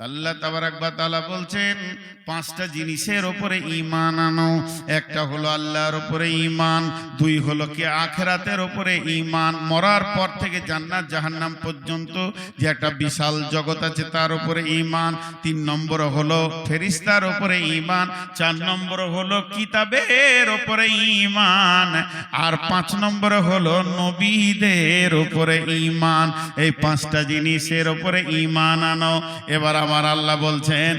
আল্লাহ তাবারাক ওয়া তাআলা বলছেন পাঁচটা জিনিসের উপরে ঈমান আনো। একটা হলো আল্লাহর উপরে ঈমান, দুই হলো কি আখিরাতের উপরে ঈমান, মরার পর থেকে জান্নাত জাহান্নাম পর্যন্ত যে একটা বিশাল জগৎ আছে তার উপরে ঈমান, তিন নম্বর হলো ফেরেশতার উপরে ঈমান, চার নম্বর হলো কিতাবের উপরে ঈমান, আর পাঁচ নম্বর হলো নবীদের উপরে ঈমান। এই পাঁচটা জিনিসের উপরে ঈমান আনো। এবার আমার আল্লাহ বলছেন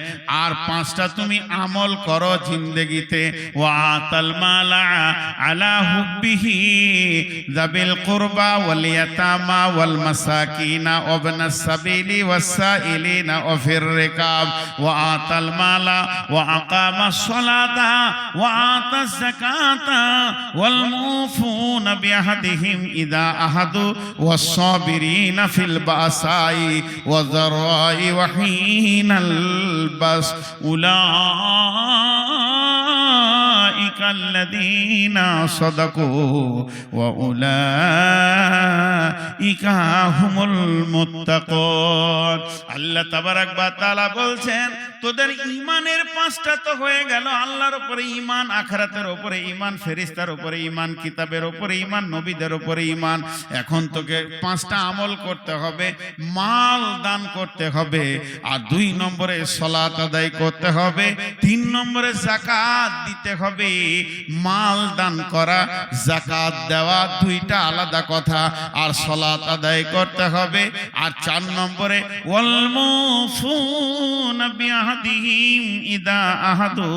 আর পাঁচটা তুমি আমল করো জিন্দেগিতে। ওয়াতাল মালা আলা হুব্বিহি যাবিল কুরবা ওয়াল ইয়াতামা ওয়াল মাসাকিনা ওয়াবনাস সাবিলি ওয়াসাইলিনা ওয়াফির রিকাব ওয়াতাল মালা ওয়া আকামাস সালাতা ওয়া আতাজ যাকাতা ওয়াল মুফুনা বিআহদিহিম ইযা আহাদু ওয়াস সাবিরিনা ফিল বাসাই ওয়া যারাই ওয়া হিনাল বাস উলাইকা আল্লাযীনা সাদাকু ওয়া উলাইকা হুমুল মুত্তাকুন। আল্লাহ তাবারাক ওয়া তাআলা বলছেন তোদের ঈমানের পাঁচটা তো হয়ে গেল, আল্লাহর উপরে ঈমান, আখিরাতের উপরে ঈমান, ফেরেশতার উপরে ঈমান, কিতাবের উপরে ঈমান, নবীদের উপরে ঈমান। এখন তোকে পাঁচটা আমল করতে হবে, মাল দান করতে হবে, আর দুই নম্বরে সালাত আদায় করতে হবে, তিন নম্বরে যাকাত দিতে হবে। মাল দান করা, যাকাত দেওয়া দুইটা আলাদা কথা, আর সালাত আদায় করতে হবে। আর চার নম্বরে ওয়াল মুফুনা বিআহদিহিম ইযা আহাদু,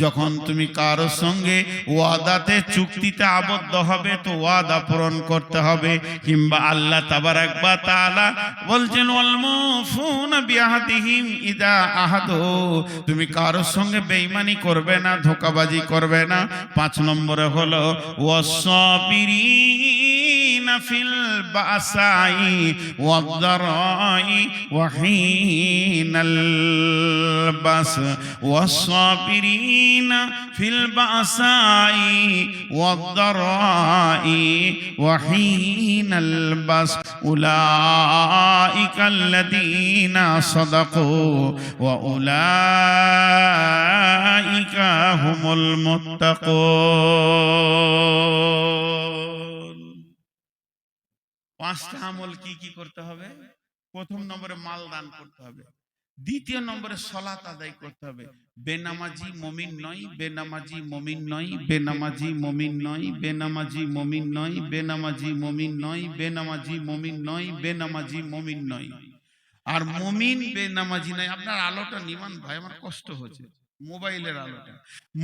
যখন তুমি কারোর সঙ্গে ওয়াদাতে চুক্তিতে আবদ্ধ হবে তো ওয়াদা পূরণ করতে হবে। কিংবা আল্লাহ তাবারাক ওয়া তাআলা বলছেন ওয়াল মুফুনা বিআহদিহিম ইযা আহাদু, তুমি কারোর সঙ্গে বেঈমানি করবে না, ধোঁকাবাজি করবে না। পাঁচ নম্বরে হলো ওয়াসসাবিরিনা ফিল বাসাই ওয়াদ-দারাই ওয়া হিনাল বাস ওয়াসসাবিরিনা ফিল বাসাই ওয়াদ-দারাই ওয়া হিনাল বাস উলাইকা আল্লাযীনা সাদাকু ওয়া উলাইকা হুমুল মুত্তাকুন। পাঁচটা আমল কি কি করতে হবে? প্রথম নম্বরে মাল দান করতে হবে, দ্বিতীয় নম্বরে সালাত আদায় করতে হবে। বেনামাজি মুমিন নয়, বেনামাজি মুমিন নয়, বেনামাজি মুমিন নয়, বেনামাজি মুমিন নয়, বেনামাজি মুমিন নয়, বেনামাজি মুমিন নয়, বেনামাজি মুমিন নয়। আর মুমিন বেনামাজি নয়। আপনার আলোটা নিমান ভাই, আমার কষ্ট হচ্ছে মোবাইলের আলোটা।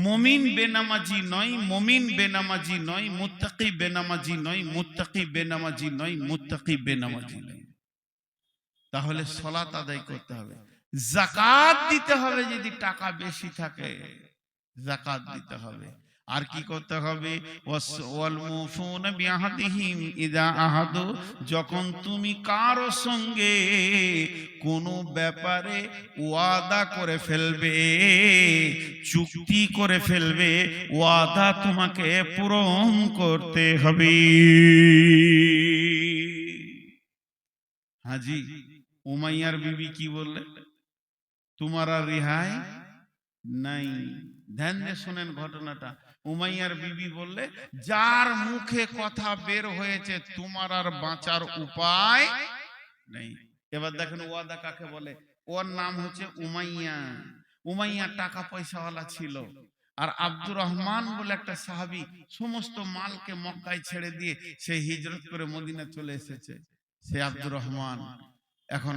মুমিন বেনামাজি নয়, মুমিন বেনামাজি নয়, মুত্তাকি বেনামাজি নয়, মুত্তাকি বেনামাজি নয়, মুত্তাকি বেনামাজি নয়। তাহলে সালাত আদায় করতে হবে, যাকাত দিতে হবে, যদি টাকা বেশি থাকে যাকাত দিতে হবে। আর কি করতে হবে? ওয়াল মুফুনা বিআহদিহিম ইযা আহাদু, যখন তুমি কারো সঙ্গে কোনো ব্যাপারে ওয়াদা করে ফেলবে, চুক্তি করে ফেলবে, ওয়াদা তোমাকে পূরণ করতে হবে। হাজি উমাইয়ার বিবি কি বললে? তোমারা রেহাই নাই। ধ্যান দিয়ে শুনেন ঘটনাটা। উমাইয়ার বিবি বললে যার মুখে কথা বের হয়েছে তোমার আর বাঁচার উপায় নেই। এবার দেখেন ওয়াদা কাকে বলে। ওর নাম হচ্ছে উমাইয়া। উমাইয়া টাকা পয়সাওয়ালা ছিল। আর আব্দুর রহমান বলে একটা সাহাবী সমস্ত মালকে মক্কায় ছেড়ে দিয়ে সে হিজরত করে মদিনা চলে এসেছে। সে আব্দুর রহমান এখন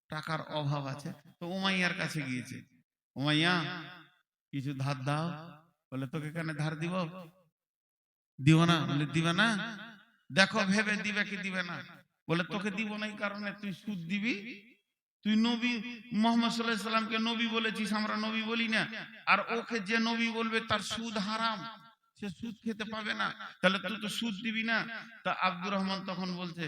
টাকার অভাব আছে, তো উমাইয়ার কাছে গিয়েছে। উমাইয়া কিছু ধার দাও। বলে তোকে কেন ধার দিব? দিব না? বলে দিবে না? দেখো ভেবে দিবে কি দিবে না। বলে তোকে দিব না এই কারণে তুই সুদ দিবি। তুই নবী মুহাম্মদ সাল্লাল্লাহু আলাইহি সাল্লামকে নবী বলেছিস, আমরা নবী বলি না। আর ওকে যে নবী বলবে তার সুদ হারাম, সে সুদ খেতে পাবে না, তাহলে তুই তো সুদ দিবি না। তা আব্দুর রহমান তখন বলছে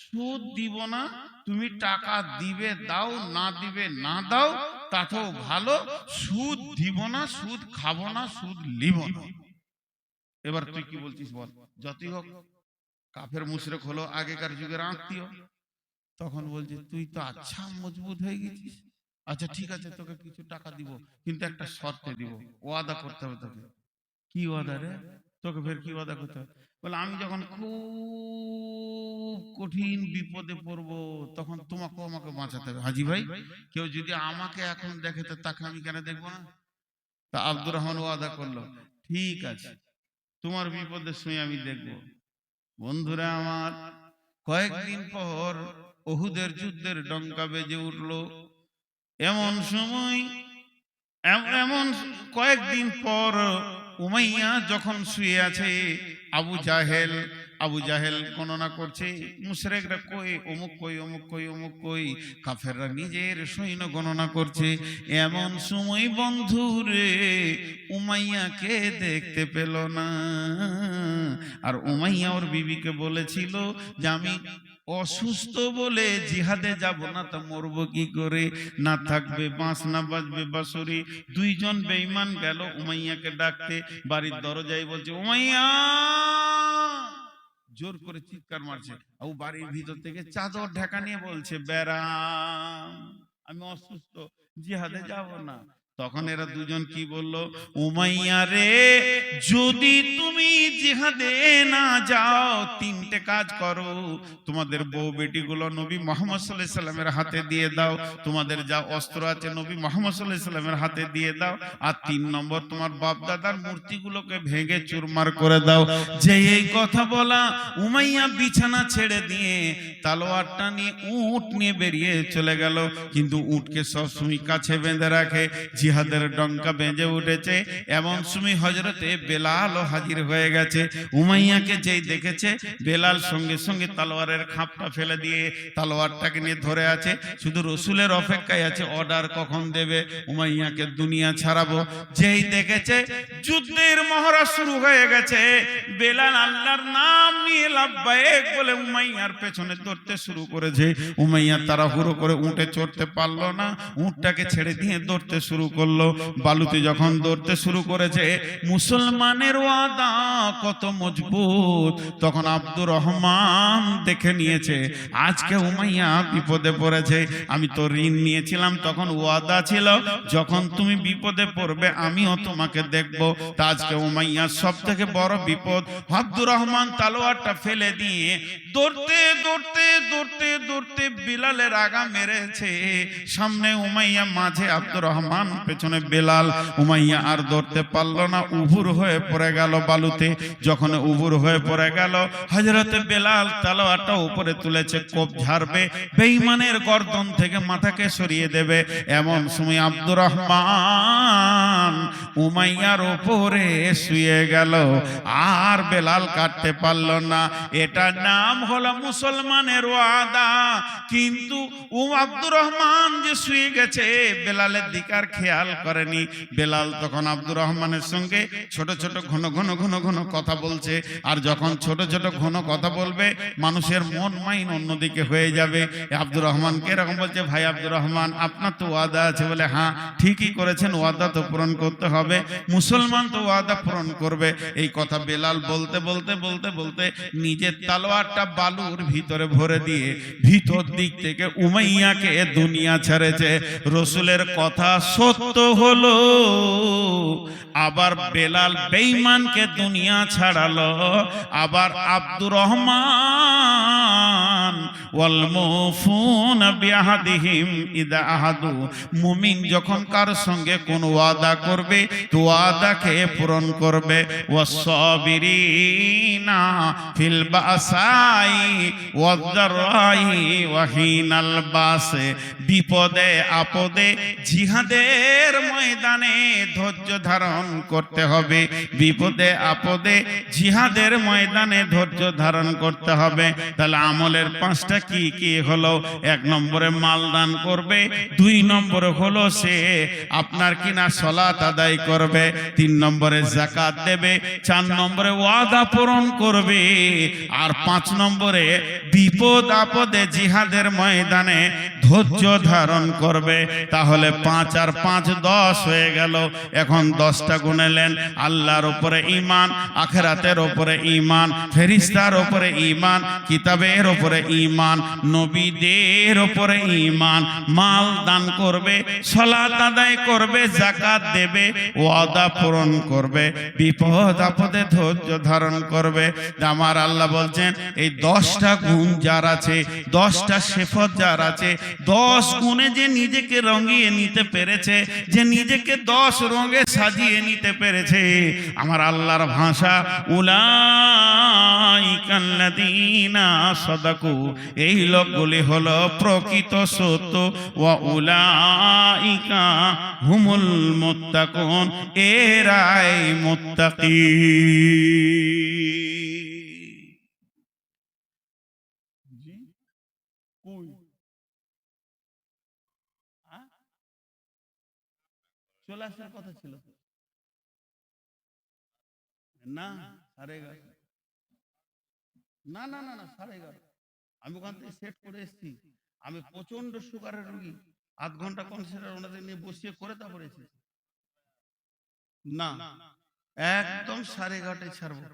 সুদ দিব না, তুমি টাকা দিবে দাও, না দিবে না দাও, তাতেও ভালো। সুদ দিব না, সুদ খাবো না, সুদ লিব না। এবার তুই কি বলছিস বল? যতই হোক কাফের মুশরিক হলো আগেকার যুগের আত্মীয়, তখন বলছে তুই তো আচ্ছা মজবুত হয়ে গেছিস, আচ্ছা ঠিক আছে তোকে কিছু টাকা দিব, কিন্তু একটা শর্তে দিব, ওয়াদা করতে হবে তোকে। কি ওয়াদা রে? তোকে ফের কি ওয়াদা করতে হবে? বলে আমি যখন খুব কঠিন বিপদে পড়বো তখন তোমাকেও আমাকে বাঁচাতে হবে। হাজি ভাই, কেউ যদি আমাকে এখন দেখে তো তাকে আমি কেন দেখবো না? তা আব্দুর রহমান ওয়াদা করলো, ঠিক আছে তোমার বিপদের সময় আমি দেখবো। বন্ধুরা আমার, কয়েকদিন পর ওহুদের যুদ্ধের ডঙ্কা বেজে উঠলো। এমন সময় এমন কয়েকদিন পর উমাইয়া যখন শুয়ে আছে, আবু জাহেল গণনা করছে, মুশরিকরা কই অমুক কই অমুক কই অমুক কই, কাফেররা নিজের সৈন্য গণনা করছে। এমন সময় বন্ধুরে উমাইয়াকে দেখতে পেল না। আর উমাইয়া ওর বিবিকে বলেছিল যে আমি অসুস্থ বলে জিহাদে যাব না, তা মরবো কি করে, না থাকবে বাঁশ না বাজবে বাঁশরি। দুইজন বেঈমান গেল উমাইয়াকে ডাকতে, বাড়ির দরজায় বলছে উমাইয়া, জোর করে চিৎকার মারছে। ও বাড়ির ভিতর থেকে চাদর ঢাকা নিয়ে বলছে বেরাম, আমি অসুস্থ, জিহাদে যাব না। তখন এরা দুজন কি বলল, উমাইয়া রে যদি তুমি জিহাদে না যাও তিনটে কাজ করো, তোমাদের বউ বেটি গুলো নবী মুহাম্মদ সাল্লাল্লাহু আলাইহি সাল্লামের হাতে দিয়ে দাও, তোমাদের যা অস্ত্র আছে নবী মুহাম্মদ সাল্লাল্লাহু আলাইহি সাল্লামের হাতে দিয়ে দাও, আর ৩ নম্বর তোমার বাপ দাদার মূর্তিগুলোকে ভেঙে চুরমার করে দাও। যে এই কথা বলা উমাইয়া বিছানা ছেড়ে দিয়ে তলোয়ারটা নিয়ে উট নিয়ে বেরিয়ে চলে গেল। কিন্তু উটকে সবসময় কাছে বেঁধে রাখে, জিহাদের ডঙ্কা বেজে উঠেছে। এমন সময় হযরতে বেলালও হাজির হয়ে গেছে। উমাইয়াকে যেই দেখেছে, বেলাল সঙ্গে সঙ্গে তলোয়ারের খাপটা ফেলে দিয়ে তলোয়ারটাকে নিয়ে ধরে আছে, শুধু রসুলের অপেক্ষায় আছে অর্ডার কখন দেবে উমাইয়াকে দুনিয়া ছাড়াবো। যেই দেখেছে যুদ্ধের মহড়া শুরু হয়ে গেছে, বেলাল আল্লাহর নাম নিয়ে লাব্বাইক বলে উমাইয়ার পেছনে দৌড়তে শুরু করেছে। উমাইয়া তাড়াহুড়ো করে উঠে চড়তে পারলো না, উটটাকে ছেড়ে দিয়ে দৌড়তে শুরু করলো। বালুতে যখন দৌড়তে শুরু করেছে, মুসলমানের ওয়াদা কত মজবুত, তখন আব্দুর রহমান দেখে নিয়েছে আজকে উমাইয়া বিপদে পড়েছে। আমি তো ঋণ নিয়েছিলাম, তখন ওয়াদা ছিল যখন তুমি বিপদে পড়বে আমিও তোমাকে দেখবো। তা আজকে উমাইয়া সব থেকে বড় বিপদ। আব্দুর রহমান তলোয়ারটা ফেলে দিয়ে দৌড়তে দৌড়তে দৌড়তে দৌড়তে বিলালের আগা মেরেছে। সামনে উমাইয়া, মাঝে আব্দুর রহমান, পেছনে বেলাল। উমাইয়া আর দৌড়তে পারলো না, উবুর হয়ে পড়ে গেল বালুতে। যখন উবুর হয়ে পড়ে গেল, হযরতে বেলাল তলোয়ারটা উপরে তুলেছে, কোপ ঝাড়বে, বেঈমানের গর্দন থেকে মাথাকে সরিয়ে দেবে। এমন সময় আব্দুর রহমান উমাইয়ার উপরে শুয়ে গেল, আর বেলাল কাটতে পারল না। এটার নাম হলো মুসলমানের ওয়াদা। কিন্তু আব্দুর রহমান যে শুয়ে গেছে, বেলালের দিকে আর খেয়াল করেনি। বেলাল তখন আব্দুর রহমানের সঙ্গে ছোট ছোট ঘন ঘন ঘন ঘন কথা বলছে। আর যখন ছোট ছোট ঘন কথা বলবে, মানুষের মন মাইন অন্যদিকে হয়ে যাবে। আব্দুর রহমানকে এরকম বলছে, ভাই আব্দুর রহমান আপনার তো ওয়াদা আছে। বলে হ্যাঁ ঠিকই করেছেন, ওয়াদা তো পূরণ করতে হবে, মুসলমান তো ওয়াদা পূরণ করবে। এই কথা বেলাল বলতে বলতে বলতে বলতে নিজের তলোয়ারটা বালুর ভিতরে ভরে দিয়ে ভিতর দিক থেকে উমাইয়াকে দুনিয়া ছেড়েছে। রসুলের কথা সত্য হলো, আবার বেলাল বেঈমানকে দুনিয়া ছাড়ালো। আবার আব্দুর রহমান ওয়াল মুফুনা বিআহদিহিম ইদা আহাদু, মুমিন যখন কার সঙ্গে কোন ওয়াদা করবে তো ওয়াদাকে পূরণ করবে। ওয়াসসাবিরিনা ফিল বাসাই ওয়াদ-দারাই ওয়া হিনাল বাস, বিপদে আপদে জিহাদের ময়দানে ধৈর্য ধারণ করতে হবে। বিপদে আপদে জিহাদের ময়দানে ধৈর্য ধারণ করতে হবে। তাহলে আমলের 5টা কি কি হলো? 1 নম্বরে মাল দান করবে, 2 নম্বরে হলো সে আপনার কিনা সালাত আদায় করবে, 3 নম্বরে যাকাত দেবে, 4 নম্বরে ওয়াদা পূরণ করবে, আর 5 নম্বরে বিপদ আপদে জিহাদের ময়দানে ধৈর্য ধারণ করবে। তাহলে 5 আর 5 10 হয়ে গেল। এখন 10টা গুনেলেন। আল্লাহর উপরে ঈমান, আখিরাতের উপরে ঈমান, ফেরেশতার উপরে ঈমান, কিতাবের উপরে ঈমান, নবীদের উপরে ঈমান, মাল দান করবে, সালাত আদায় করবে, যাকাত দেবে, ওয়াদা পূরণ করবে, বিপদ আপদে ধৈর্য ধারণ করবে। আমার আল্লাহ বলছেন এই 10টা গুণ যার আছে, 10টা সিফত যার আছে, 10 গুণে যে নিজেকে রঙিয়ে নিতে পেরেছে, যে নিজেকে 10 রঙে সাজিয়ে নিতে পেরেছে, আমার আল্লাহর ভাষা উলাইকাল্লাযীনা সাদাকু, এই লোকগুলি হলো প্রকৃত সত্য, ওয়া উলাইকা হুমুল মুত্তাকুন, এরাই মুত্তাকি। চলে আসার কথা ছিল না, 11:30। না না না না, 11:30। আমি ওখান থেকে সেট করে এসেছি। আমি প্রচন্ড সুগারের রোগী, আধ ঘন্টা কনসিডার ওনাদের নিয়ে বসিয়ে করে তারপরে এসেছি। না, একদম 11:30 ছাড়বো।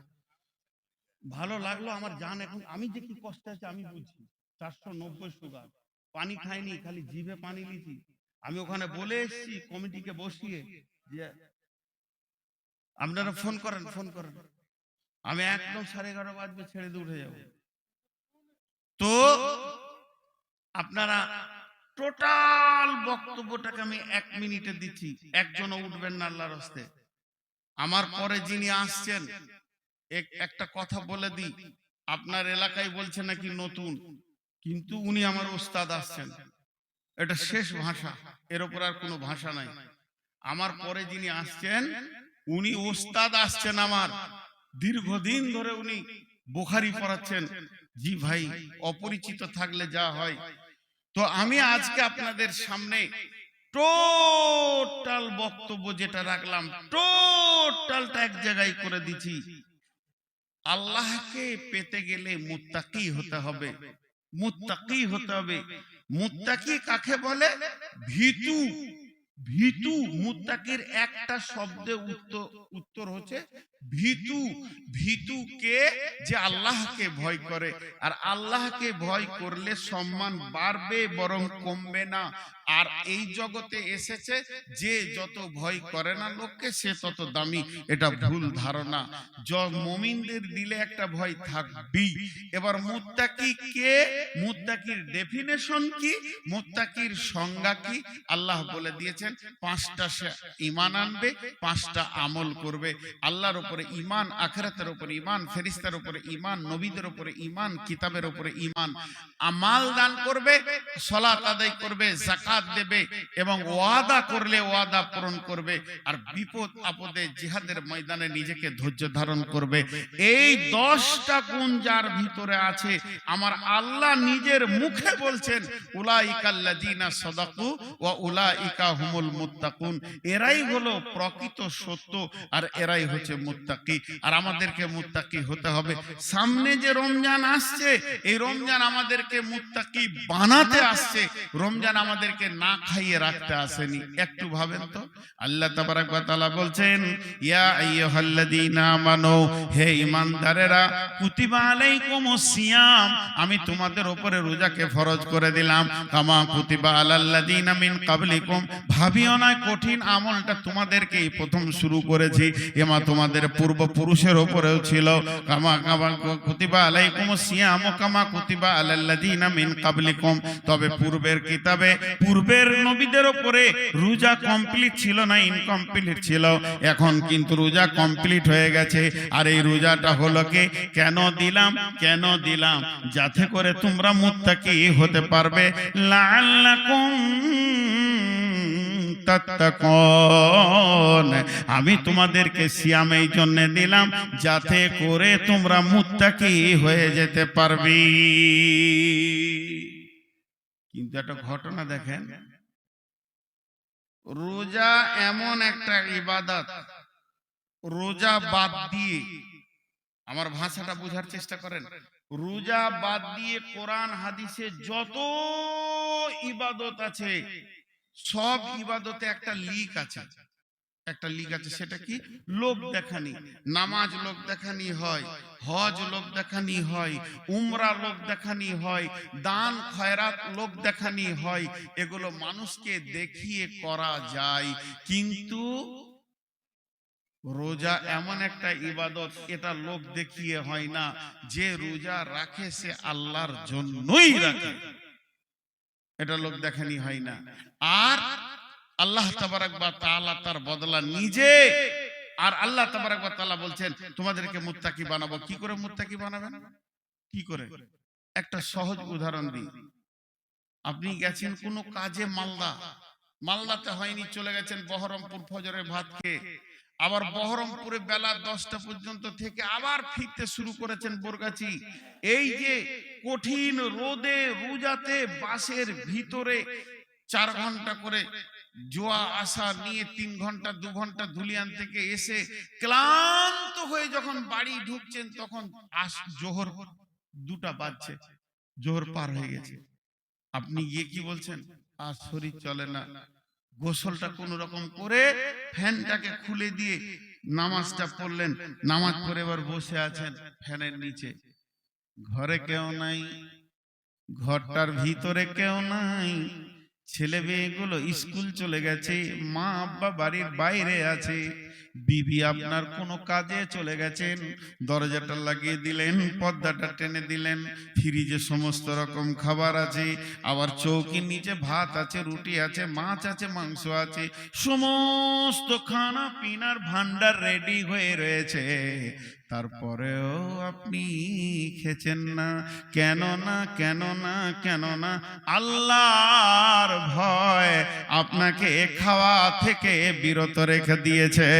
ভালো লাগলো আমার জান, এখন আমি যে কি কষ্ট আছে আমি বুঝছি। 490 সুগার, পানি খাইনি, খালি জিভে পানি লিছি। আমি ওখানে বলে এসেছি কমিটিকে বসিয়ে যে আপনারা ফোন করেন, ফোন করেন, আমি একদম 11:30 বাজবে ছেড়ে দিয়ে উঠে যাব। তো আপনারা টোটাল বক্তব্যটাকে আমি 1 মিনিটে দিচ্ছি, একজনও উঠবেন না আল্লাহর রাস্তে। আমার পরে যিনি আসছেন একটা কথা বলে দিই, আপনার এলাকায় বলছে নাকি নতুন, কিন্তু উনি আমার ওস্তাদ আসছেন, এটা শেষ ভাষা, এর উপর আর কোনো ভাষা নাই। আমার পরে যিনি আসছেন উনি ওস্তাদ আসছেন আমার, দীর্ঘদিন ধরে উনি বুখারী পড়াচ্ছেন। জি ভাই, অপরিচিত থাকলে যা হয়। তো আমি আজকে আপনাদের সামনে টোটাল বক্তব্য যেটা রাখলাম, টোটালটা এক জায়গায় করে দিচ্ছি। আল্লাহকে পেতে গেলে মুত্তাকি হতে হবে, মুত্তাকি হতে হবে। মুত্তাকি কাকে বলে? ভীতু। ভীতু, মুত্তাকির একটা শব্দে উত্তর হচ্ছে ভীতু। ভীতু কে? যে আল্লাহকে ভয় করে। আর আল্লাহকে ভয় করলে সম্মান বাড়বে বরং কমবে না। আর এই জগতে এসেছে যে যত ভয় করে না লোককে সে তত দামি, এটা ভুল ধারণা। মুমিনদের দিলে একটা ভয় থাকবেই। এবার মুত্তাকি কে? মুত্তাকির ডেফিনেশন কি? মুত্তাকির সংজ্ঞা কি? আল্লাহ বলে দিয়েছেন 5টা সে ঈমান আনবে, 5টা আমল করবে। আল্লাহর উপরে ঈমান, আখিরাতের উপরে ঈমান, ফেরেশতার উপরে ঈমান, নবীদের উপরে ঈমান, কিতাবের উপরে ঈমান, আমাল দান করবে, সালাত আদায় করবে, যাকাত দেবে এবং ওয়াদা করলে ওয়াদা পূরণ করবে। আর বিপদ আপদে জিহাদের ময়দানে নিজেকে ধৈর্য ধারণ করবে। এই 10টা গুণ যার ভিতরে আছে, আমার আল্লাহ নিজের মুখে বলছেন উলাইকাল্লাযীনা সাদাকু ওয়া উলাইকা হুমুল মুত্তাকুন, এরাই হলো প্রকৃত সত্য আর এরাই হচ্ছে মুত্তাকি। আর আমাদেরকে মুত্তাকি হতে হবে। সামনে যে রমজান আসছে, এই রমজান আমাদেরকে মুত্তাকি বানাতে আসছে। রমজান আমাদেরকে না খাইয়ে রাখতে আসেনি। একটু ভাবেন তো, আল্লাহ তাবারাক ওয়া তাআলা বলছেন ইয়া আইয়ুহাল্লাযীনা আমানু, হে ঈমানদারেরা, কুতিবা আলাইকুমুস সিয়াম, আমি তোমাদের উপরে রোজাকে ফরজ করে দিলাম, কামা কুতিবা আলাল্লাযীনা মিন ক্বাবলিকুম, ভাবিও না কঠিন আমলটা তোমাদেরকেই প্রথম শুরু করেছি, এমা তোমাদের পূর্বপুরুষের উপরেও ছিল। কামা কুতিবা আলাইকুমুস সিয়াম কামা কুতিবা আলাল্লাযীনা মিন ক্বাবলিকুম, তবে পূর্বের কিতাবে পূর্বের নবীদের উপরে রোজা কমপ্লিট ছিল না, ইনকমপ্লিট ছিল। এখন কিন্তু রোজা কমপ্লিট হয়ে গেছে। আর এই রোজাটা হলো কে? কেন দিলাম? কেন দিলাম? যাতে করে তোমরা মুত্তাকি হতে পারবে। লাআল্লাকুম তাত্তাকুন, আমি তোমাদেরকে সিয়াম এই জন্য দিলাম যাতে করে তোমরা মুত্তাকি হয়ে যেতে পারবে। কিন্তু একটা ঘটনা দেখেন, রোজা এমন একটা ইবাদত, রোজা বাদ দিয়ে, আমার ভাষাটা বোঝার চেষ্টা করেন, রোজা বাদ দিয়ে কোরআন হাদিসে যত ইবাদত আছে সব ইবাদতে একটা লিক আছে। একটা লিগ আছে, সেটা কি? লোক দেখানি। নামাজ লোক দেখানি হয়, হজ লোক দেখানি হয়, উমরা লোক দেখানি হয়, দান খয়রাত লোক দেখানি হয়। এগুলো মানুষকে দেখিয়ে করা যায়, কিন্তু রোজা এমন একটা ইবাদত, এটা লোক দেখিয়ে হয় না। যে রোজা রাখে সে আল্লাহর জন্যই রাখে, এটা লোক দেখানি হয় না। আর আল্লাহ তাবারক ওয়া তাআলা তার বদলা নিজে, আর আল্লাহ তাবারক ওয়া তাআলা বলছেন তোমাদেরকে মুত্তাকি বানাবো। কি করে মুত্তাকি বানাবেন? কি করে? একটা সহজ উদাহরণ দিই। আপনি গেছেন কোনো কাজে মালদাতে হয়নি, চলে গেছেন বহরমপুর ফজরের ভাত খেয়ে, আবার বহরমপুরে বেলা 10টা পর্যন্ত থেকে আবার ফিরতে শুরু করেছেন বরগাছি। এই যে কঠিন রোদে রোজাতে বাসের ভিতরে 4 ঘন্টা করে জোয়া আসা নিয়ে 3 ঘন্টা 2 ঘন্টা ধুলিয়ান থেকে এসে ক্লান্ত হয়ে যখন বাড়ি ঢুকছেন, তখন জোহর 2টা বাজছে, জোহর পার হয়ে গেছে। আপনি গিয়ে কি বলছেন? আর শরীর চলে না। গোসলটা কোন রকম করে ফ্যানটাকে খুলে দিয়ে নামাজটা পড়লেন, নামাজ পড়ে এবার বসে আছেন ফ্যানের নিচে। ঘরে কেউ নাই, ঘরটার ভিতরে কেউ নাই, ছেলে মেয়েগুলো স্কুল চলে গেছে, মা আব্বা বাড়ির বাইরে আছে, বিবি আপনার কোনো কাজে চলে গেছেন, দরজাটা লাগিয়ে দিলেন, পর্দাটা টেনে দিলেন, ফ্রিজে সমস্ত রকম খাবার আছে, আবার চৌকির নিচে ভাত আছে, রুটি আছে, মাছ আছে, মাংস আছে, সমস্ত খানা পিনার ভান্ডার রেডি হয়ে রয়েছে। তারপরেও আপনি খেছেন না। কেন না? কেন না? কেন না? আল্লাহর ভয় আপনাকে খাওয়া থেকে বিরত রেখে দিয়েছে।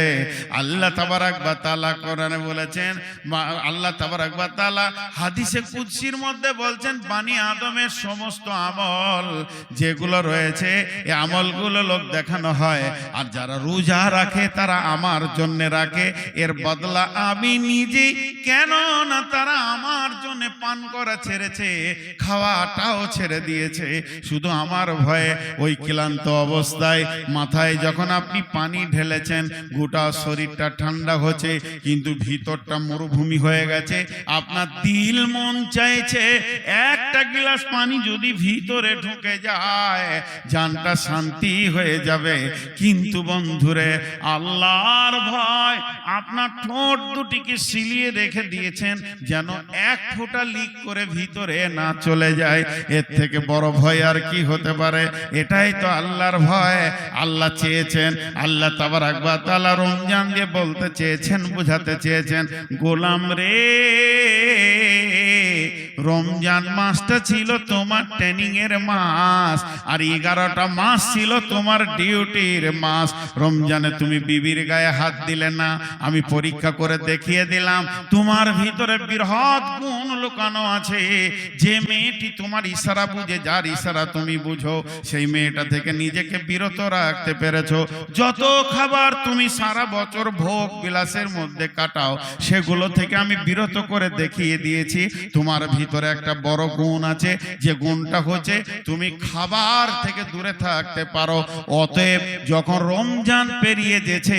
আল্লাহ তাবারক ওয়া তাআলা কোরআনে বলেছেন, আল্লাহ তাবারক ওয়া তাআলা হাদিসে কুদসির মধ্যে বলছেন, বানি আদমের সমস্ত আমল যেগুলো রয়েছে, এই আমলগুলো লোক দেখানো হয়, আর যারা রোজা রাখে তারা আমার জন্য রাখে, এর বদলা আমি নিজেই। কেন না? তারা আমার জন্য পান করা ছেড়েছে, খাওয়াটাও ছেড়ে দিয়েছে, শুধু আমার ভয়ে। ওই ক্লান্ত অবস্থায় মাথায় যখন আপনি পানি ঢেলেছেন, গোটা শরীরটা ঠান্ডা হচ্ছে, কিন্তু ভিতরটা মরুভূমি হয়ে গেছে। আপনার দিল মন চাইছে একটা গ্লাস পানি যদি ভিতরে ঢুকে যায়, জানটা শান্তি হয়ে যাবে। কিন্তু বন্ধুরে, আল্লাহর ভয় আপনার ঠোঁট দুটিকে সিলিয়ে রেখে দিয়েছেন, যেন এক ফোঁটা লিক করে ভিতরে না চলে যায়। এর থেকে বড় ভয় আর কি হতে পারে? এটাই তো আল্লাহর ভয়। আল্লাহ চেয়েছেন, আল্লাহ তাবারক ওয়া তাআলা রমজান দিয়ে বলতে চেয়েছেন, বুঝাতে চেয়েছেন, গোলাম রে, রমজান মাসটা ছিল তোমার ট্রেনিং এর মাস, আর 11টা মাস ছিল তোমার ডিউটির মাস। রমজানে তুমি বিবির গায়ে হাত দিলে না, আমি পরীক্ষা করে দেখিয়ে দিলাম তোমার ভিতরে বৃহৎ গুণ লুকানো আছে। যে মেয়েটি তোমার ইশারা বুঝে, যার ইশারা তুমি বুঝো, সেই মেয়েটা থেকে নিজেকে বিরত রাখতে পেরেছো। যত খাবার তুমি সারা বছর ভোগ বিলাসের মধ্যে কাটাও, সেগুলো থেকে আমি বিরত করে দেখিয়ে দিয়েছি। তোমার ভিতরে একটা বড় গুণ আছে, যে গুণটা হচ্ছে তুমি খাবার থেকে দূরে থাকতে পারো। অতএব যখন রমজান পেরিয়ে গেছে,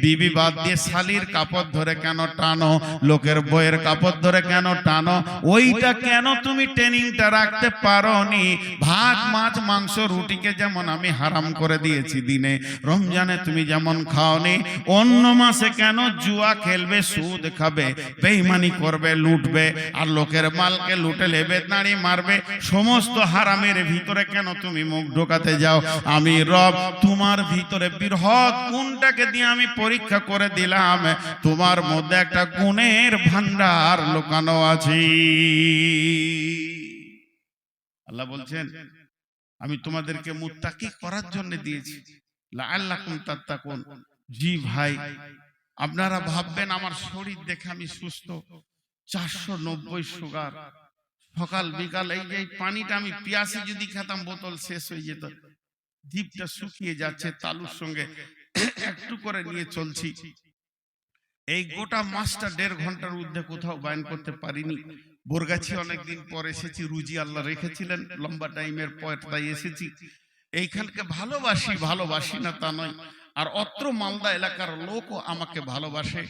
বিবি বাদ দিয়ে শালির কাপড় ধরে কেন টানো? লোকের বইয়ের কাপড় ধরে কেন টানো? ওইটা কেন তুমি ট্রেনিংটা রাখতে পারোনি? ভাত, মাছ, মাংস, রুটিকে যেমন আমি হারাম করে দিয়েছি দিনে, রমজানে তুমি যেমন খাওনি, অন্য মাসে কেন জুয়া খেলবে, সুদ খাবে, বেঈমানি করবে, লুটবে, আর লোকের মালকে লুটে লেবে দাঁড়ি মারবে? সমস্ত হারামের ভিতরে কেন তুমি মুখ ঢোকাতে যাও? আমি রব তোমার ভিতরে বৃহৎ গুণটাকে দিয়ে আমি পরীক্ষা করে দিলাম, তোমার মধ্যে একটা গুণের ভান্ডার লুকানো আছে। আল্লাহ বলছেন, আমি তোমাদেরকে মুত্তাকি করার জন্য দিয়েছি, লাআল্লাকুম তাত্তাকুন। জি ভাই, আপনারা ভাববেন আমার শরীর দেখে আমি সুস্থ, 490 সুগার, সকাল বিকাল এই যে পানিটা আমি পিয়াসে যদি খেতাম বোতল শেষ হয়ে যেত, জিভটা শুকিয়ে যাচ্ছে, তালুর সঙ্গে একটু করে নিয়ে চলছি। এই গোটা মাসটা 1.5 ঘন্টার ঊর্ধ্বে কোথাও বায়ান করতে পারিনি। বরগাছি অনেকদিন পর এসেছি, রুজি আল্লাহ রেখেছিলেন, লম্বা টাইমের পর তাই এসেছি। এইখানকে ভালোবাসি না তা নয়, আর অত্র মালদা এলাকার লোকও আমাকে ভালোবাসে।